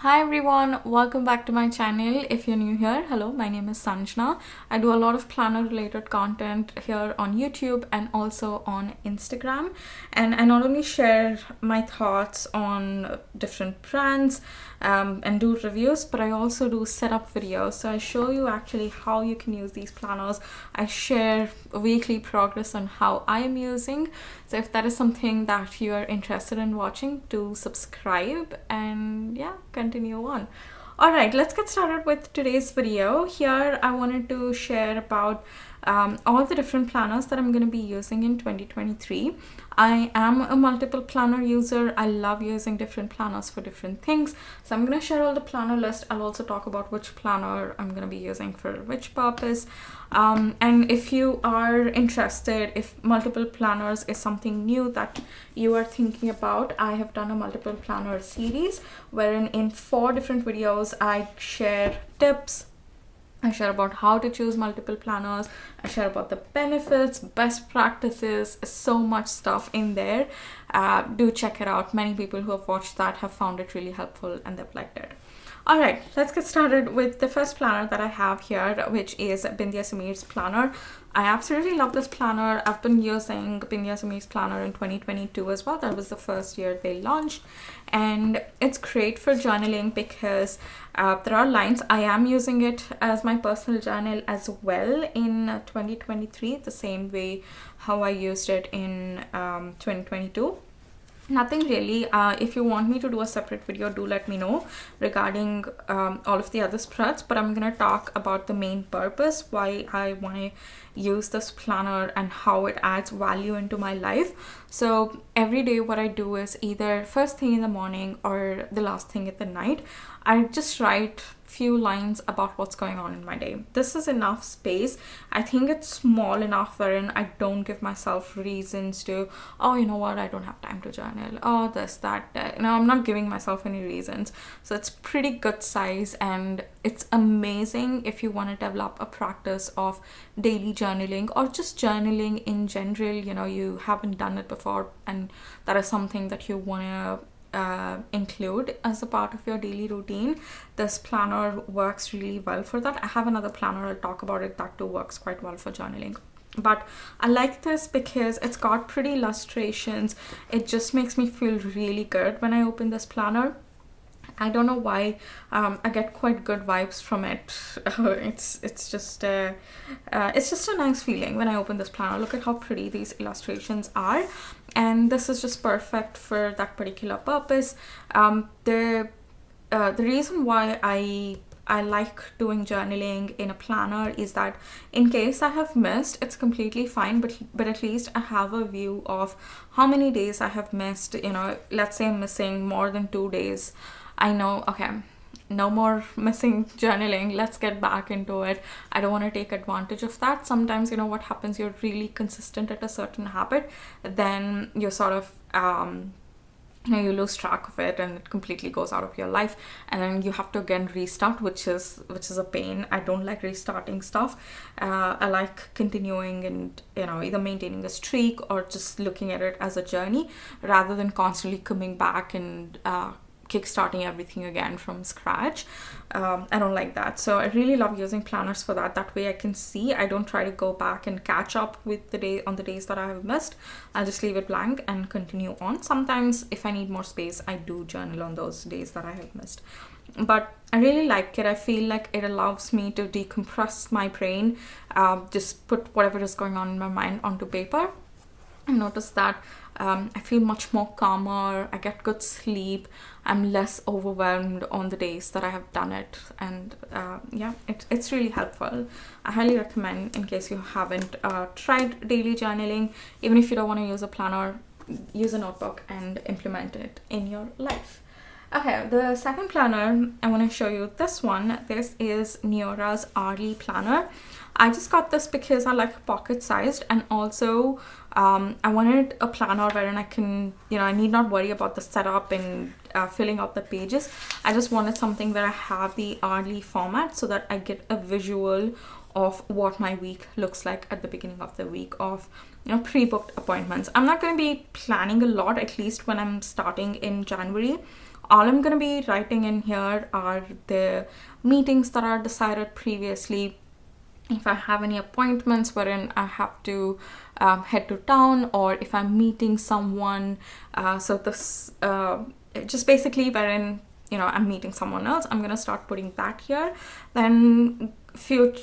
Hi everyone, welcome back to my channel. If you're new here, hello, my name is Sanjana. I do a lot of planner related content here on YouTube and also on Instagram. And I not only share my thoughts on different brands and do reviews, but I also do setup videos. So I show you actually how you can use these planners. I share weekly progress on how I am using. So if that is something that you are interested in watching, do subscribe and yeah, continue on. Alright, let's get started with today's video. Here I wanted to share about all the different planners that I'm going to be using in 2023. I am a multiple planner user. I love using different planners for different things. So I'm going to share all the planner list. I'll also talk about which planner I'm going to be using for which purpose. And if you are interested, if multiple planners is something new that you are thinking about, I have done a multiple planner series wherein in 4 different videos I share tips, I share about how to choose multiple planners, I share about the benefits, best practices, so much stuff in there. Do check it out. Many people who have watched that have found it really helpful and they've liked it. Alright, let's get started with the first planner that I have here, which is 𝓚𝓸𝓸𝓀's planner. I absolutely love this planner. I've been using 𝓚𝓸𝓸𝓀's planner in 2022 as well. That was the first year they launched. And it's great for journaling because there are lines. I am using it as my personal journal as well in 2023, the same way how I used it in 2022. Nothing really. If you want me to do a separate video, do let me know regarding all of the other spreads, but I'm gonna talk about the main purpose, why I want to use this planner and how it adds value into my life. So every day what I do is either first thing in the morning or the last thing at the night, I just write few lines about what's going on in my day. This is enough space. I think it's small enough wherein I don't give myself reasons to, oh, you know what, I don't have time to journal, oh, this, that. I'm not giving myself any reasons. So it's pretty good size, and it's amazing if you want to develop a practice of daily journaling or just journaling in general. You haven't done it before and that is something that you want to include as a part of your daily routine. This planner works really well for that. I have another planner, I'll talk about it, that too works quite well for journaling. But I like this because it's got pretty illustrations. It just makes me feel really good when I open this planner. I don't know why, I get quite good vibes from it. It's just a nice feeling when I open this planner. Look at how pretty these illustrations are, and this is just perfect for that particular purpose. The reason why I like doing journaling in a planner is that in case I have missed, it's completely fine, but at least I have a view of how many days I have missed. Let's say I'm missing more than 2 days. I know, okay, no more missing journaling. Let's get back into it. I don't want to take advantage of that. Sometimes, what happens, you're really consistent at a certain habit, then you sort of, you lose track of it and it completely goes out of your life, and then you have to again restart, which is a pain. I don't like restarting stuff. I like continuing and either maintaining a streak or just looking at it as a journey rather than constantly coming back and kickstarting everything again from scratch. I don't like that. So I really love using planners for that. That way I can see. I don't try to go back and catch up with the days that I have missed. I'll just leave it blank and continue on. Sometimes if I need more space, I do journal on those days that I have missed. But I really like it. I feel like it allows me to decompress my brain, just put whatever is going on in my mind onto paper. I noticed that I feel much more calmer, I get good sleep, I'm less overwhelmed on the days that I have done it, and it's really helpful. I highly recommend, in case you haven't tried daily journaling, even if you don't want to use a planner, use a notebook and implement it in your life. Okay, the second planner, I want to show you this one. This is 𝓚𝓷𝓸𝓀's hourly planner. I just got this because I like pocket sized, and also I wanted a planner wherein I can, I need not worry about the setup and filling out the pages. I just wanted something where I have the hourly format so that I get a visual of what my week looks like at the beginning of the week, of pre-booked appointments. I'm not going to be planning a lot, at least when I'm starting in January. All I'm going to be writing in here are the meetings that are decided previously. If I have any appointments wherein I have to head to town, or if I'm meeting someone, so this just basically wherein, you know, I'm meeting someone else, I'm gonna start putting that here. Then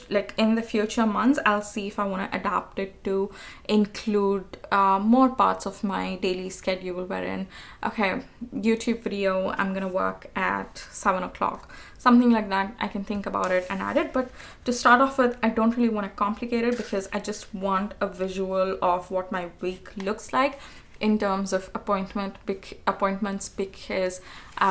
like in the future months, I'll see if I want to adapt it to include more parts of my daily schedule, wherein, okay, YouTube video, I'm gonna work at 7 o'clock, something like that. I can think about it and add it. But to start off with, I don't really want to complicate it, because I just want a visual of what my week looks like in terms of appointments, because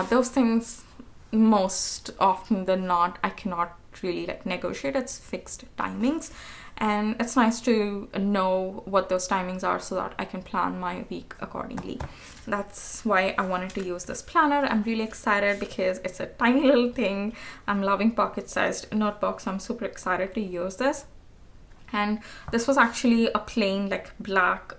those things, most often than not, I cannot really like negotiate. It's fixed timings, and it's nice to know what those timings are so that I can plan my week accordingly. That's why I wanted to use this planner. I'm really excited because it's a tiny little thing. I'm loving pocket-sized notebooks. I'm super excited to use this. And this was actually a plain like black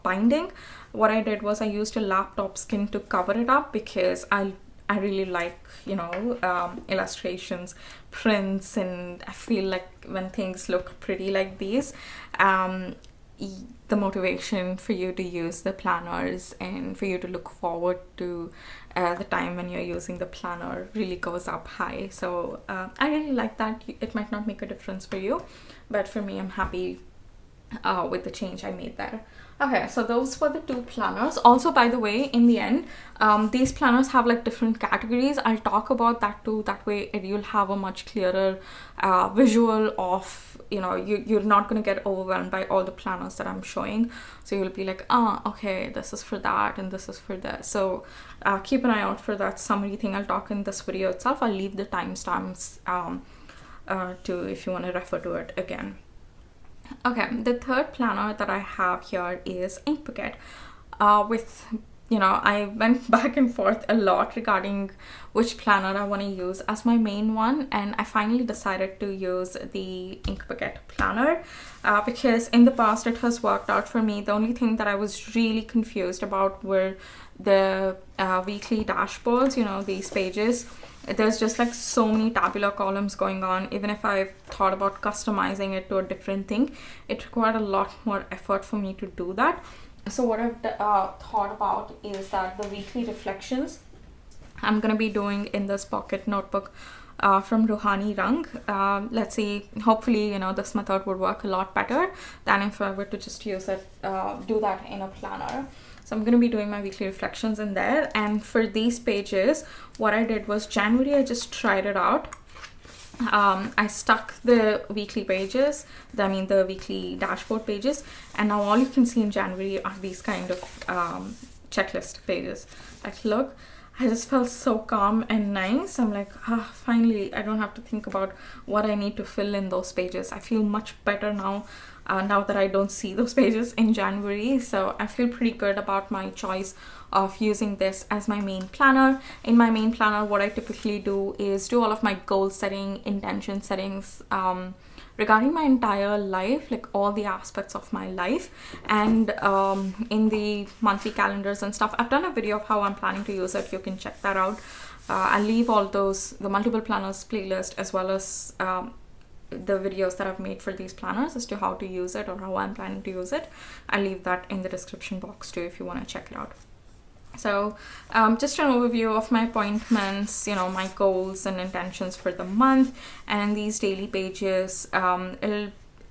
binding. What I did was I used a laptop skin to cover it up, because I really like, you know, illustrations, prints, and I feel like when things look pretty like these, the motivation for you to use the planners and for you to look forward to the time when you're using the planner really goes up high. So I really like that. It might not make a difference for you, but for me, I'm happy with the change I made there. Okay, so those were the two planners. Also, by the way, in the end, these planners have like different categories. I'll talk about that too. That way you'll have a much clearer visual of, you know, you're not going to get overwhelmed by all the planners that I'm showing. So you'll be like, okay, this is for that and this is for this. So keep an eye out for that summary thing. I'll talk in this video itself. I'll leave the timestamps to if you want to refer to it again. Okay, the third planner that I have here is 𝓝𝓮𝓮𝓭. With, you know, I went back and forth a lot regarding which planner I want to use as my main one, and I finally decided to use the 𝓝𝓮𝓮𝓭 planner because in the past it has worked out for me. The only thing that I was really confused about were the weekly dashboards, you know, these pages. There's just like so many tabular columns going on. Even if I thought about customizing it to a different thing, it required a lot more effort for me to do that. So what I've thought about is that the weekly reflections I'm going to be doing in this pocket notebook from 𝓚𝓷𝓸𝓾𝓽. Let's see, hopefully, you know, this method would work a lot better than if I were to just use it, do that in a planner. So I'm going to be doing my weekly reflections in there. And for these pages, what I did was January, I just tried it out. I stuck the weekly pages, the weekly dashboard pages. And now all you can see in January are these kind of checklist pages. Like, look, I just felt so calm and nice. I'm like, finally, I don't have to think about what I need to fill in those pages. I feel much better now. Now that I don't see those pages in January. So I feel pretty good about my choice of using this as my main planner. In my main planner, what I typically do is do all of my goal setting, intention settings regarding my entire life, like all the aspects of my life. And in the monthly calendars and stuff, I've done a video of how I'm planning to use it. You can check that out. I'll leave all those, the multiple planners playlist, as well as the videos that I've made for these planners as to how to use it or how I'm planning to use it. I'll leave that in the description box too if you want to check it out. So just an overview of my appointments, you know, my goals and intentions for the month, and these daily pages.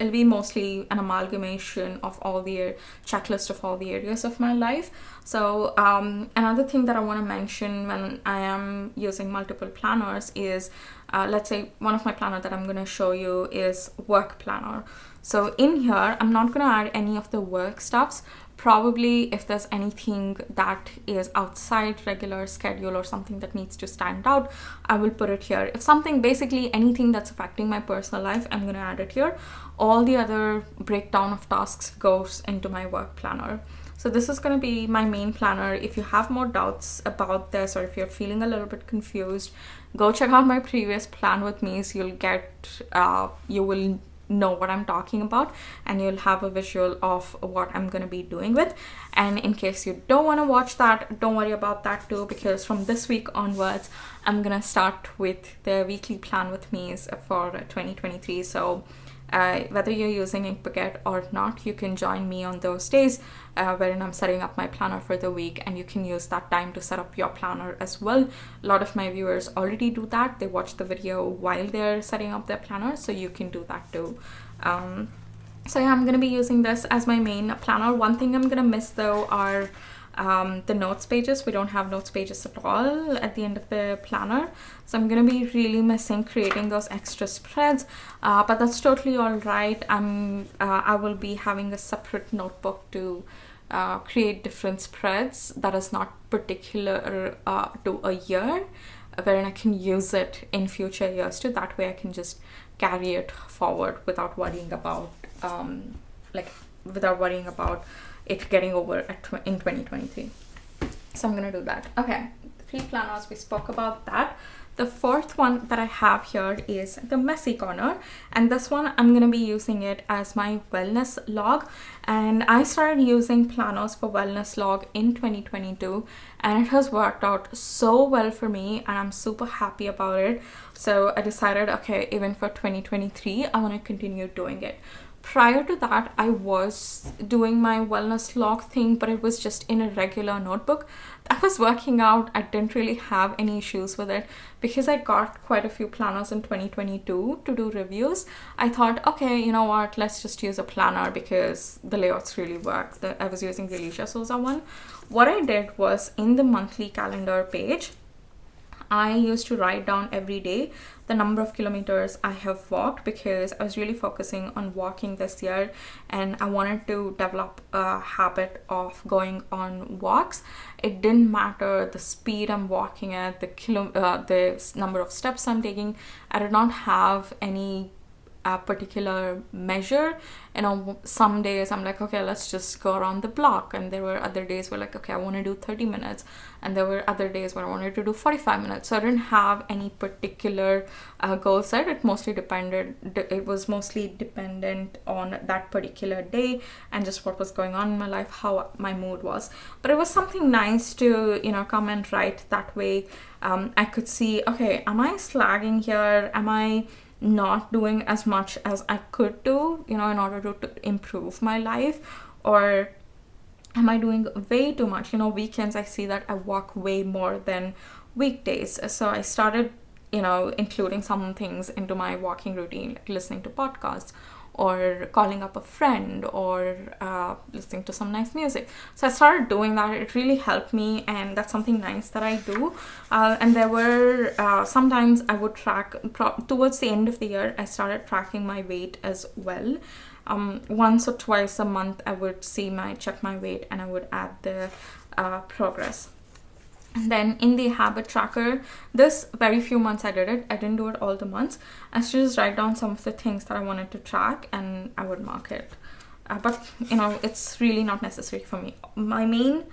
It'll be mostly an amalgamation of all the checklist of all the areas of my life. So another thing that I want to mention when I am using multiple planners is, let's say one of my planner that I'm going to show you is work planner. So in here, I'm not going to add any of the work stuffs. Probably if there's anything that is outside regular schedule or something that needs to stand out, I will put it here. If something, basically anything that's affecting my personal life, I'm going to add it here. All the other breakdown of tasks goes into my work planner. So this is going to be my main planner. If you have more doubts about this, or if you're feeling a little bit confused, go check out my previous plan with me. So you'll get, you will know what I'm talking about, and you'll have a visual of what I'm going to be doing with. And in case you don't want to watch that, don't worry about that too, because from this week onwards I'm going to start with the weekly plan with me's for 2023. So whether you're using 𝓐𝓫𝓸𝓀 or not, you can join me on those days wherein I'm setting up my planner for the week, and you can use that time to set up your planner as well. A lot of my viewers already do that. They watch the video while they're setting up their planner, so you can do that too. So yeah, I'm going to be using this as my main planner. One thing I'm going to miss though are the notes pages. We don't have notes pages at all at the end of the planner, so I'm gonna be really missing creating those extra spreads, but that's totally all right. I will be having a separate notebook to create different spreads that is not particular to a year, wherein I can use it in future years too. That way I can just carry it forward without worrying about it getting over in 2023. So I'm gonna do that. Okay, the 3 planners, we spoke about that. The 4th one that I have here is the messy corner, and this one I'm gonna be using it as my wellness log. And I started using planners for wellness log in 2022, and it has worked out so well for me, and I'm super happy about it. So I decided, okay, even for 2023 I want to continue doing it. Prior to that, I was doing my wellness log thing, but it was just in a regular notebook. I was working out. I didn't really have any issues with it because I got quite a few planners in 2022 to do reviews. I thought, okay, you know what, let's just use a planner because the layouts really work. I was using the 𝓚𝓷𝓸𝓀 one. What I did was, in the monthly calendar page, I used to write down every day the number of kilometers I have walked, because I was really focusing on walking this year, and I wanted to develop a habit of going on walks. It didn't matter the speed I'm walking at, the number of steps I'm taking. I did not have any particular measure. You know, some days I'm like, okay, let's just go around the block, and there were other days where like, okay, I want to do 30 minutes, and there were other days where I wanted to do 45 minutes. So I didn't have any particular goal set. It was mostly dependent on that particular day and just what was going on in my life, how my mood was. But it was something nice to, you know, come and write that way. I could see, okay, am I slagging here? Am I not doing as much as I could do, you know, in order to improve my life? Or am I doing way too much? You know, weekends I see that I walk way more than weekdays. So I started, you know, including some things into my walking routine, like listening to podcasts or calling up a friend or listening to some nice music. So I started doing that. It really helped me, and that's something nice that I do. And there were sometimes I would track, towards the end of the year, I started tracking my weight as well. Once or twice a month I would check my weight, and I would add the progress. And then in the habit tracker, this very few months I did it. I didn't do it all the months. I used to just write down some of the things that I wanted to track, and I would mark it. But you know, it's really not necessary for me. My main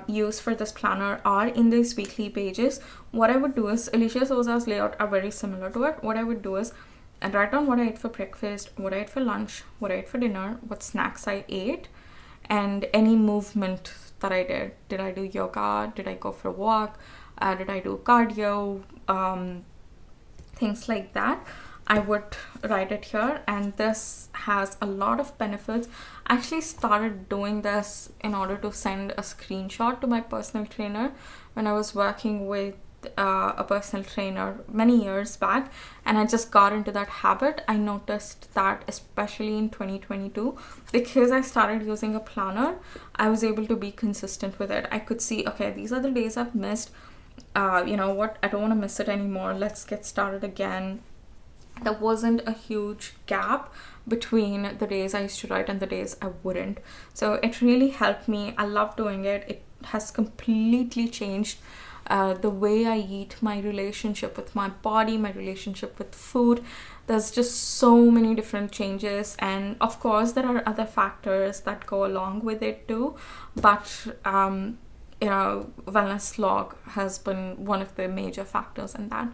use for this planner are in these weekly pages. What I would do is, 𝓚𝓚𝓸𝓀's layout are very similar to it. What I would do is, I'd write down what I ate for breakfast, what I ate for lunch, what I ate for dinner, what snacks I ate, and any movement that I did. Did I do yoga? Did I go for a walk? Did I do cardio? Things like that. I would write it here, and this has a lot of benefits. I actually started doing this in order to send a screenshot to my personal trainer when I was working with a personal trainer many years back, and I just got into that habit. I noticed that especially in 2022, because I started using a planner, I was able to be consistent with it. I could see, okay, these are the days I've missed. You know what, I don't want to miss it anymore. Let's get started again. There wasn't a huge gap between the days I used to write and the days I wouldn't. So it really helped me. I love doing it. It has completely changed the way I eat, my relationship with my body, my relationship with food. There's just so many different changes, and of course there are other factors that go along with it too, but wellness log has been one of the major factors in that.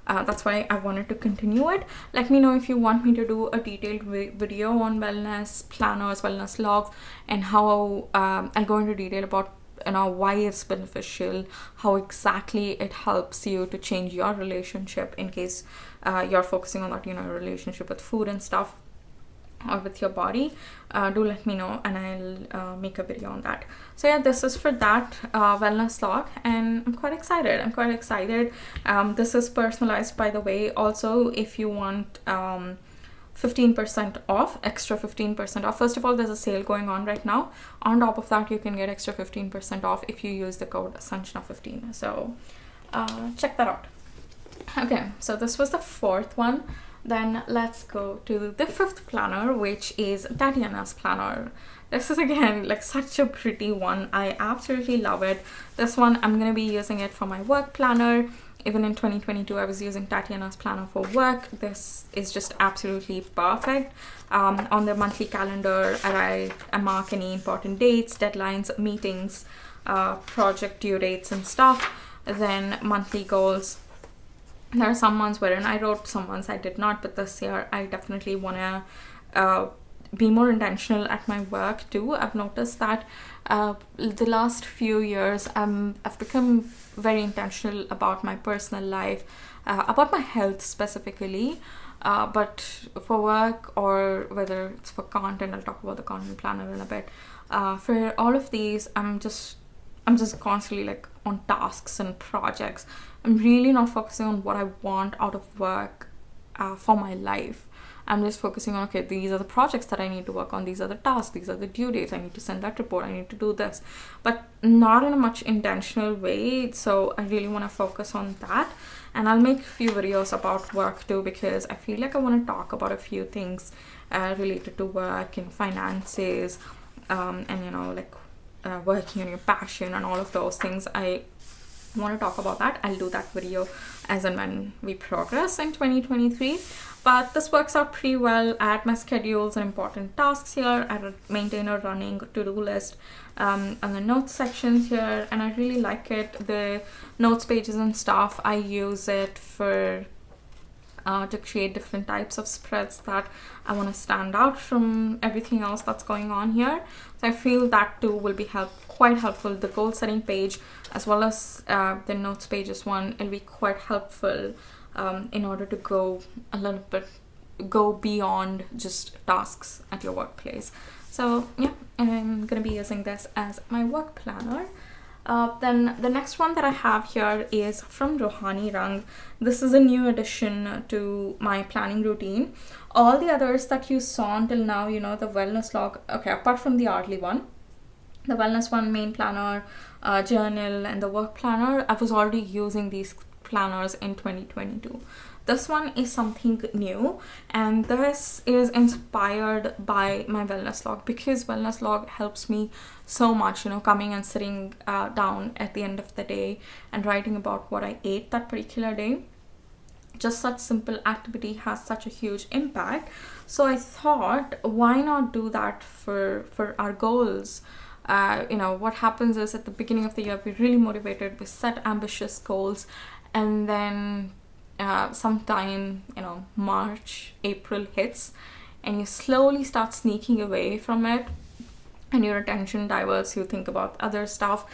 That's why I wanted to continue it. Let me know if you want me to do a detailed video on wellness planners, wellness logs, and how I'll go into detail about why it's beneficial, how exactly it helps you to change your relationship in case you're focusing on that, relationship with food and stuff, or with your body. Do let me know and I'll make a video on that. So yeah, this is for that wellness log, and I'm quite excited. This is personalized, by the way. Also, if you want 15% off, extra 15% off. First of all, there's a sale going on right now. On top of that, you can get extra 15% off if you use the code Sanjana15. So check that out. Okay, so this was the fourth one. Then let's go to the fifth planner, which is Tatiana's planner. This is again like such a pretty one. I absolutely love it. This one, I'm going to be using it for my work planner. Even in 2022, I was using Tatiana's planner for work. This is just absolutely perfect. On the monthly calendar, I mark any important dates, deadlines, meetings, project due dates and stuff. Then monthly goals. There are some months wherein I wrote, some months I did not, but this year I definitely want to be more intentional at my work too. I've noticed that the last few years I've become very intentional about my personal life, about my health specifically, but for work or whether it's for content, I'll talk about the content planner in a bit. For all of these, I'm just constantly like on tasks and projects. I'm really not focusing on what I want out of work for my life. I'm just focusing on, okay, these are the projects that I need to work on, these are the tasks, these are the due dates, I need to send that report, I need to do this, but not in a much intentional way. So I really want to focus on that, and I'll make a few videos about work too, because I feel like I want to talk about a few things related to work and finances, and like working on your passion and all of those things. I want to talk about that. I'll do that video as and when we progress in 2023. But this works out pretty well. I add my schedules and important tasks here. I maintain a running to-do list and the notes sections here, and I really like it. The notes pages and stuff, I use it for to create different types of spreads that I want to stand out from everything else that's going on here. So I feel that too will be quite helpful. The goal setting page as well as the notes pages one will be quite helpful in order to go beyond just tasks at your workplace. So yeah, I'm gonna be using this as my work planner. Then the next one that I have here is from 𝓚𝓷𝓸𝓾𝓽. This is a new addition to my planning routine. All the others that you saw until now, the wellness log, okay, apart from the 𝓚𝓷𝓸𝓀 one, the wellness one, main planner, journal, and the work planner, I was already using these planners in 2022. This one is something new, and this is inspired by my wellness log, because wellness log helps me so much, coming and sitting down at the end of the day and writing about what I ate that particular day. Just such simple activity has such a huge impact. So I thought, why not do that for our goals? What happens is at the beginning of the year, we're really motivated, we set ambitious goals, and then sometime March, April hits, and you slowly start sneaking away from it, and your attention diverts, you think about other stuff.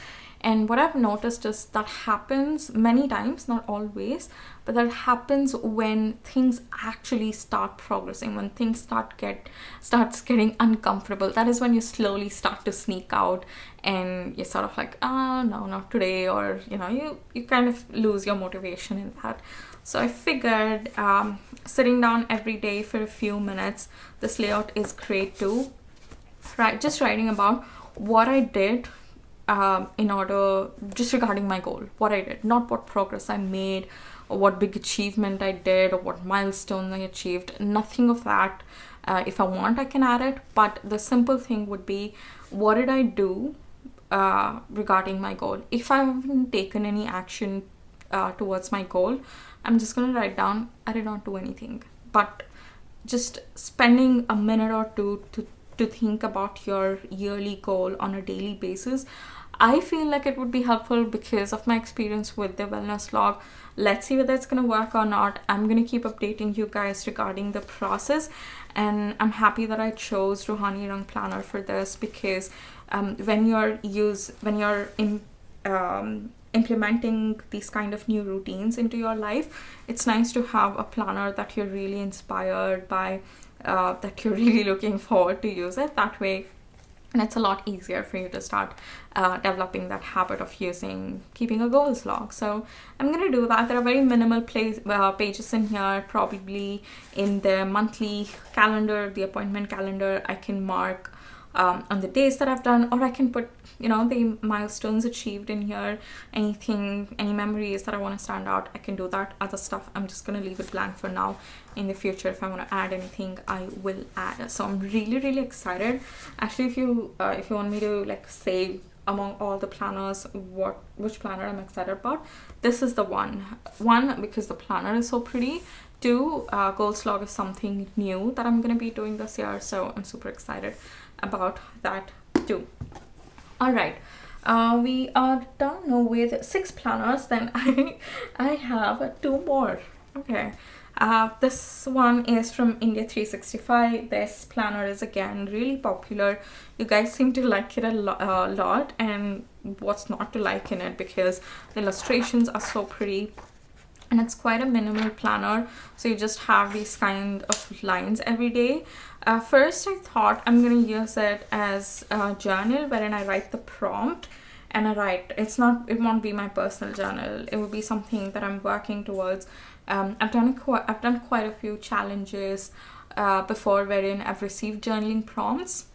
And what I've noticed is that happens many times, not always, but that happens when things actually start progressing, when things starts getting uncomfortable. That is when you slowly start to sneak out, and you're sort of like, no, not today, or you kind of lose your motivation in that. So I figured sitting down every day for a few minutes, this layout is great too. Just writing about what I did in order, just regarding my goal, what I did, not what progress I made or what big achievement I did or what milestone I achieved, nothing of that. If I want, I can add it, but the simple thing would be, what did I do regarding my goal? If I haven't taken any action towards my goal, I'm just going to write down, I did not do anything. But just spending a minute or two to think about your yearly goal on a daily basis, I feel like it would be helpful because of my experience with the wellness log. Let's see whether it's going to work or not. I'm going to keep updating you guys regarding the process, and I'm happy that I chose 𝓚𝓸𝓸𝓾𝓽 planner for this, because when you're implementing these kind of new routines into your life, it's nice to have a planner that you're really inspired by, that you're really looking forward to use it that way. And it's a lot easier for you to start developing that habit of keeping a goals log. So I'm going to do that. There are very minimal pages in here. Probably in the monthly calendar, the appointment calendar, I can mark on the days that I've done, or I can put, the milestones achieved in here. Any memories that I want to stand out, I can do that. Other stuff, I'm just going to leave it blank for now. In the future, if I want to add anything, I will add. So I'm really, really excited. Actually, if you want me to like say among all the planners which planner I'm excited about, this is the one because the planner is so pretty. Two, goals log is something new that I'm going to be doing this year, so I'm super excited about that too. All right, we are done with 6 planners. Then I have 2 more. Okay, this one is from India 365. This planner is again really popular. You guys seem to like it a lot, and what's not to like in it, because the illustrations are so pretty. And it's quite a minimal planner, so you just have these kind of lines every day. First, I thought I'm going to use it as a journal wherein I write the prompt, and I write. It won't be my personal journal. It will be something that I'm working towards. I've done quite a few challenges before, wherein I've received journaling prompts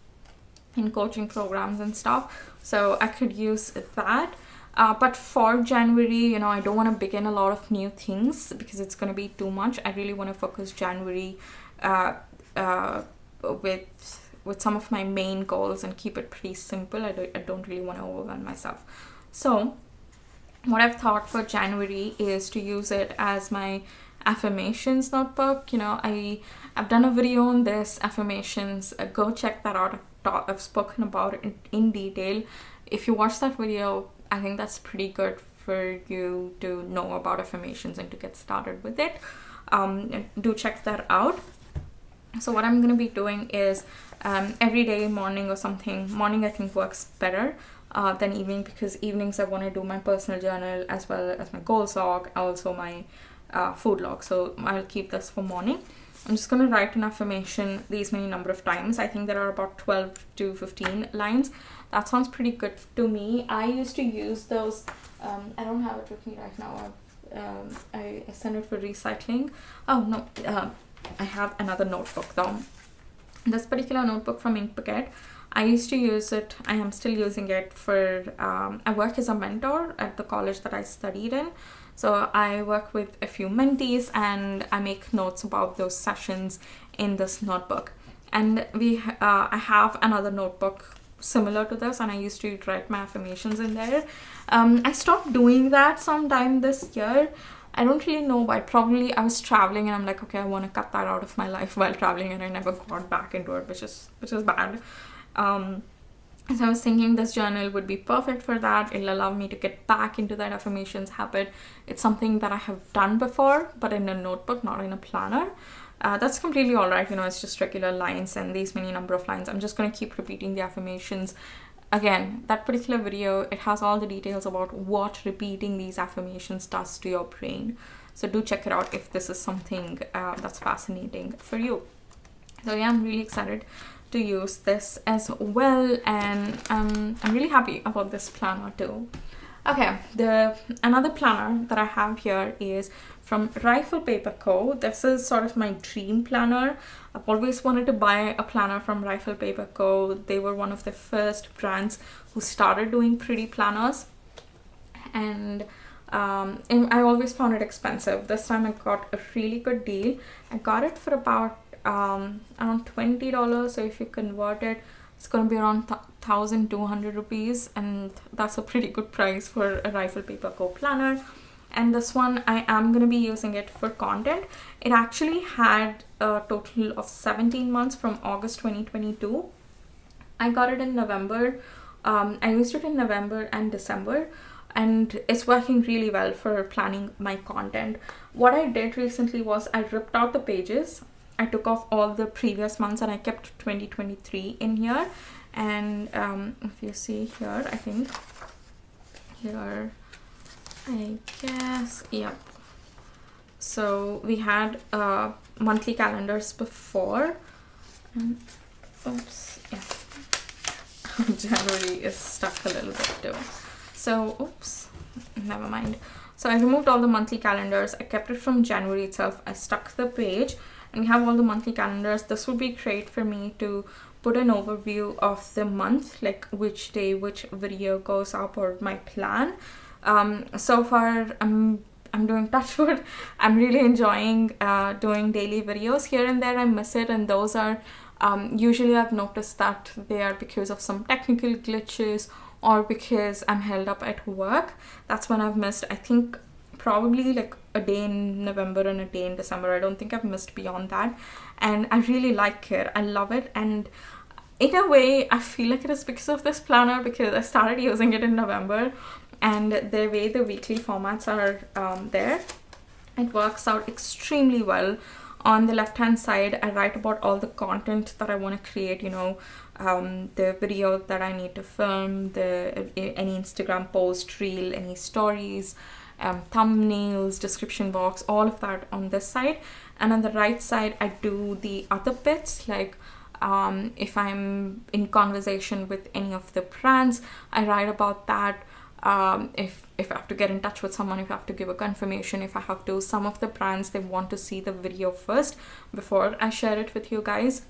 in coaching programs and stuff. So I could use that. But for January, I don't want to begin a lot of new things because it's going to be too much. I really want to focus January with some of my main goals and keep it pretty simple. I don't really want to overwhelm myself. So what I've thought for January is to use it as my affirmations notebook. I've done a video on this, affirmations. Go check that out. I've spoken about it in detail. If you watch that video, I think that's pretty good for you to know about affirmations and to get started with it. Do check that out. So what I'm going to be doing is every day, morning or something. Morning I think works better than evening, because evenings I want to do my personal journal as well as my goals log, also my food log. So I'll keep this for morning. I'm just going to write an affirmation these many number of times. I think there are about 12 to 15 lines. That sounds pretty good to me. I used to use those. I don't have it with me right now. I sent it for recycling. Oh no, I have another notebook though. This particular notebook from Inkbucket, I used to use it. I am still using it for. I work as a mentor at the college that I studied in. So I work with a few mentees and I make notes about those sessions in this notebook. And I have another notebook similar to this, and I used to write my affirmations in there. I stopped doing that sometime this year. I don't really know why. Probably I was traveling and I'm like, okay, I want to cut that out of my life while traveling, and I never got back into it, which is bad. So I was thinking this journal would be perfect for that. It'll allow me to get back into that affirmations habit. It's something that I have done before, but in a notebook, not in a planner. That's completely all right. It's just regular lines and these many number of lines. I'm just going to keep repeating the affirmations. Again, that particular video, it has all the details about what repeating these affirmations does to your brain. So do check it out if this is something that's fascinating for you. So yeah, I'm really excited to use this as well, and I'm really happy about this planner too. Okay, another planner that I have here is from Rifle Paper Co. This is sort of my dream planner. I've always wanted to buy a planner from Rifle Paper Co. They were one of the first brands who started doing pretty planners, and I always found it expensive. This time I got a really good deal. I got it for about around $20. So if you convert it, it's going to be around 1,200 rupees, and that's a pretty good price for a Rifle Paper Co. planner. And this one, I am going to be using it for content. It actually had a total of 17 months from August 2022. I got it in November I used it in November and December, and it's working really well for planning my content. What I did recently was I ripped out the pages. I took off all the previous months and I kept 2023 in here. And if you see here, I think here, I guess, yeah. So we had monthly calendars before. Oops, yeah. January is stuck a little bit too. So, oops, never mind. So I removed all the monthly calendars. I kept it from January itself. I stuck the page and we have all the monthly calendars. This would be great for me to put an overview of the month, like which day, which video goes up, or my plan. So far, I'm doing touch wood. I'm really enjoying doing daily videos. Here and there I miss it, and those are usually I've noticed that they are because of some technical glitches or because I'm held up at work. That's when I've missed, I think, probably like a day in November and a day in December. I don't think I've missed beyond that, and I really like it. I love it, and in a way I feel like it is because of this planner, because I started using it in November, and the way the weekly formats are there, it works out extremely well. On the left hand side, I write about all the content that I want to create, you know, the video that I need to film, any Instagram post, reel, any stories, thumbnails, description box, all of that on this side. And on the right side, I do the other bits, like if I'm in conversation with any of the brands, I write about that. If I have to get in touch with someone, if I have to give a confirmation, if I have to, some of the brands, they want to see the video first before I share it with you guys.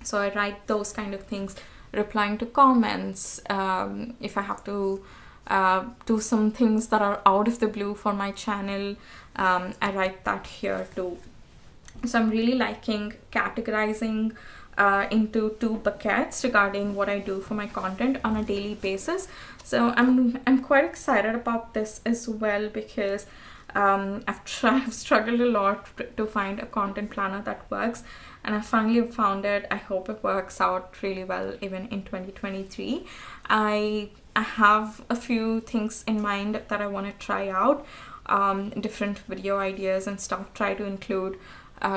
So I write those kind of things, replying to comments. If I have to do some things that are out of the blue for my channel, I write that here too. So I'm really liking categorizing into two buckets regarding what I do for my content on a daily basis. So I'm quite excited about this as well, because I've struggled a lot to find a content planner that works, and I finally found it. I hope it works out really well even in 2023. I have a few things in mind that I want to try out, different video ideas and stuff, try to include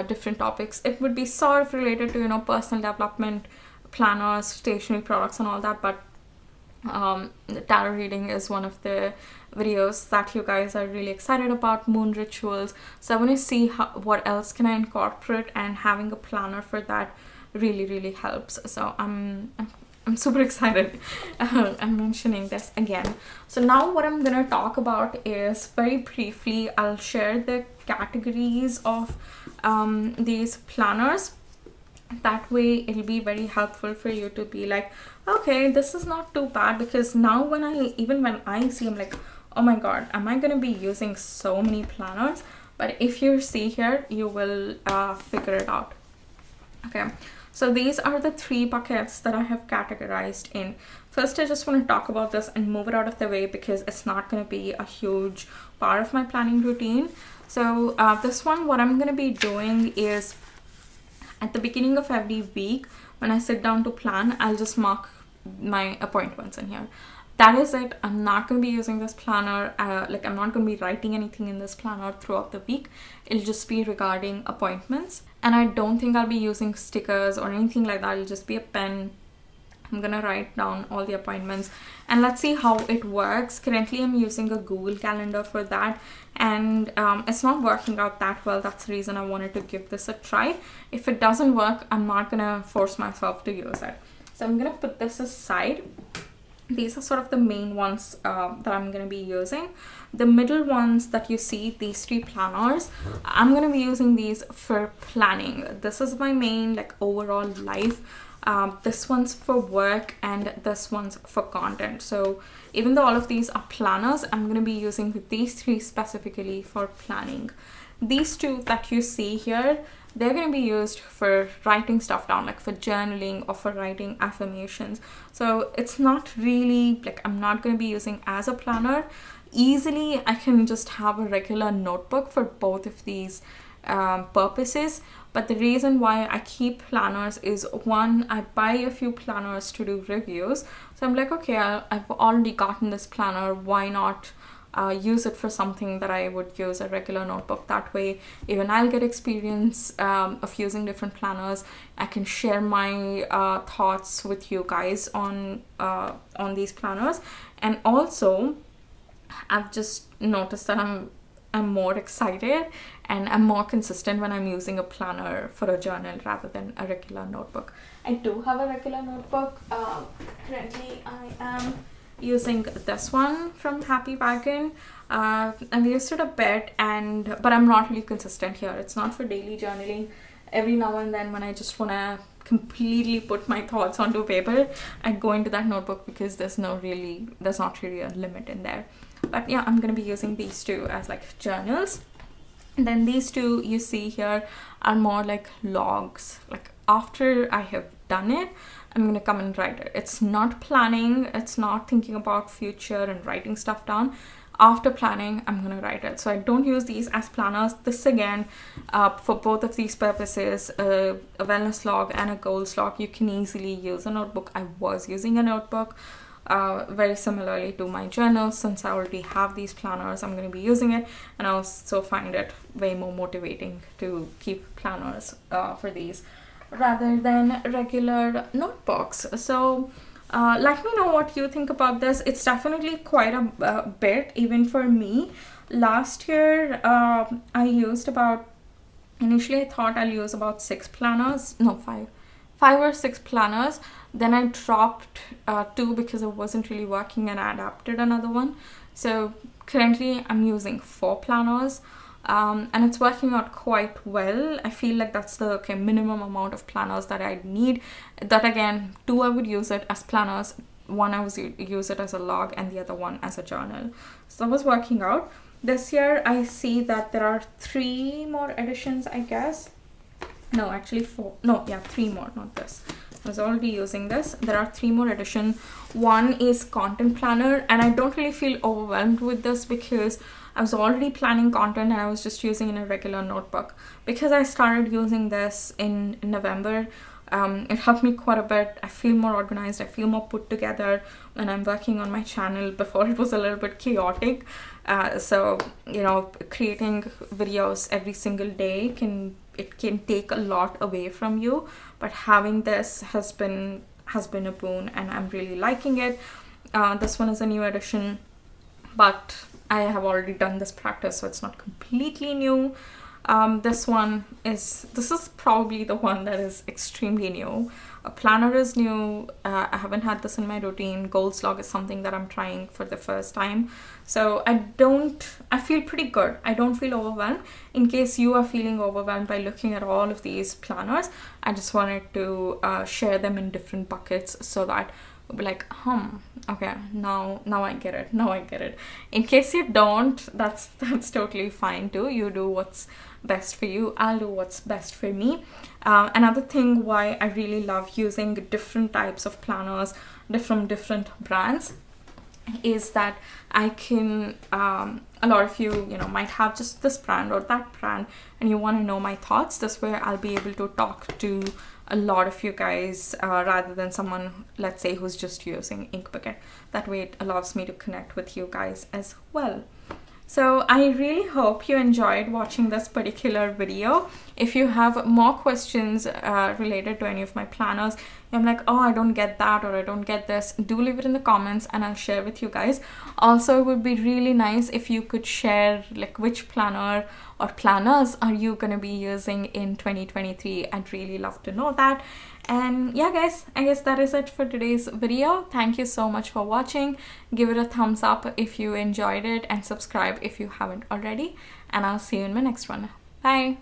different topics. It would be sort of related to, you know, personal development, planners, stationery products and all that, but the tarot reading is one of the videos that you guys are really excited about, moon rituals. So I want to see what else can I incorporate, and having a planner for that really helps. So I'm super excited. I'm mentioning this again. So now what I'm gonna talk about is, very briefly, I'll share the categories of these planners. That way it'll be very helpful for you to be like, okay, this is not too bad, because now when I see, I'm like, oh my god, am I gonna be using so many planners? But if you see here, you will figure it out. Okay, so these are the three buckets that I have categorized in. First, I just want to talk about this and move it out of the way, because it's not going to be a huge part of my planning routine. So this one, what I'm going to be doing is, at the beginning of every week, when I sit down to plan, I'll just mark my appointments in here. That is it. I'm not going to be using this planner, like I'm not going to be writing anything in this planner throughout the week. It'll just be regarding appointments, and I don't think I'll be using stickers or anything like that. It'll just be a pen. I'm gonna write down all the appointments, and let's see how it works. Currently I'm using a Google Calendar for that, and it's not working out that well. That's the reason I wanted to give this a try. If it doesn't work, I'm not gonna force myself to use it. So I'm gonna put this aside. These are sort of the main ones that I'm going to be using. The middle ones that you see, these three planners, I'm going to be using these for planning. This is my main, like, overall life. This one's for work, and this one's for content. So even though all of these are planners, I'm going to be using these three specifically for planning. These two that you see here, they're going to be used for writing stuff down, like for journaling or for writing affirmations. So it's not really like, I'm not going to be using as a planner. Easily I can just have a regular notebook for both of these purposes. But the reason why I keep planners is, one, I buy a few planners to do reviews. So I'm like, okay, I've already gotten this planner, why not use it for something that I would use a regular notebook. That way even I'll get experience of using different planners. I can share my thoughts with you guys on these planners. And also I've just noticed that I'm more excited and I'm more consistent when I'm using a planner for a journal rather than a regular notebook. I do have a regular notebook. Currently I am using this one from 𝓝𝓃𝓸𝓀𝓾𝓽. I've used it a bit, but I'm not really consistent here. It's not for daily journaling. Every now and then when I just want to completely put my thoughts onto paper, I go into that notebook because there's not really a limit in there. But yeah, I'm going to be using these two as like journals. And then these two you see here are more like logs. Like after I have done it, I'm going to come and write it. It's not planning, it's not thinking about future and writing stuff down. After planning, I'm going to write it. So I don't use these as planners. This again, for both of these purposes, a wellness log and a goals log, you can easily use a notebook. I was using a notebook. Very similarly to my journal, since I already have these planners, I'm going to be using it, and I also find it way more motivating to keep planners for these rather than regular notebooks. So let me know what you think about this. It's definitely quite a bit, even for me. Last year I used initially I thought I'll use about 6 planners, no, 5 or 6 planners. Then I dropped 2 because it wasn't really working, and I adapted another one. So currently I'm using 4 planners, and it's working out quite well. I feel like that's the minimum amount of planners that I need. That again, 2 I would use it as planners, 1 I would use it as a log, and the other one as a journal. So that was working out. This year I see that there are 3 more editions, I guess. No, actually 4. No, yeah, 3 more, not this. I was already using this. There are 3 more editions. One is content planner, and I don't really feel overwhelmed with this because I was already planning content and I was just using in a regular notebook. Because I started using this in November, it helped me quite a bit. I feel more organized, I feel more put together when I'm working on my channel. Before it was a little bit chaotic. So, you know, creating videos every single day can take a lot away from you, but having this has been a boon, and I'm really liking it. This one is a new edition, but I have already done this practice, so it's not completely new. This is probably the one that is extremely new. A planner is new. I haven't had this in my routine. Goals log is something that I'm trying for the first time. So I feel pretty good. I don't feel overwhelmed. In case you are feeling overwhelmed by looking at all of these planners, I just wanted to share them in different buckets so that you'll be like, okay, now I get it. In case you don't, that's totally fine too. You do what's best for you. I'll do what's best for me. Another thing why I really love using different types of planners from different brands is that I can, a lot of you might have just this brand or that brand, and you want to know my thoughts. This way I'll be able to talk to a lot of you guys rather than someone, let's say, who's just using 𝓝𝓮𝓮𝓭. That way it allows me to connect with you guys as well. So I really hope you enjoyed watching this particular video. If you have more questions related to any of my planners, I'm like, oh, I don't get that, or I don't get this, do leave it in the comments and I'll share with you guys. Also, it would be really nice if you could share like which planner or planners are you going to be using in 2023. I'd really love to know that. And yeah guys, I guess that is it for today's video. Thank you so much for watching. Give it a thumbs up if you enjoyed it, and subscribe if you haven't already, and I'll see you in my next one. Bye.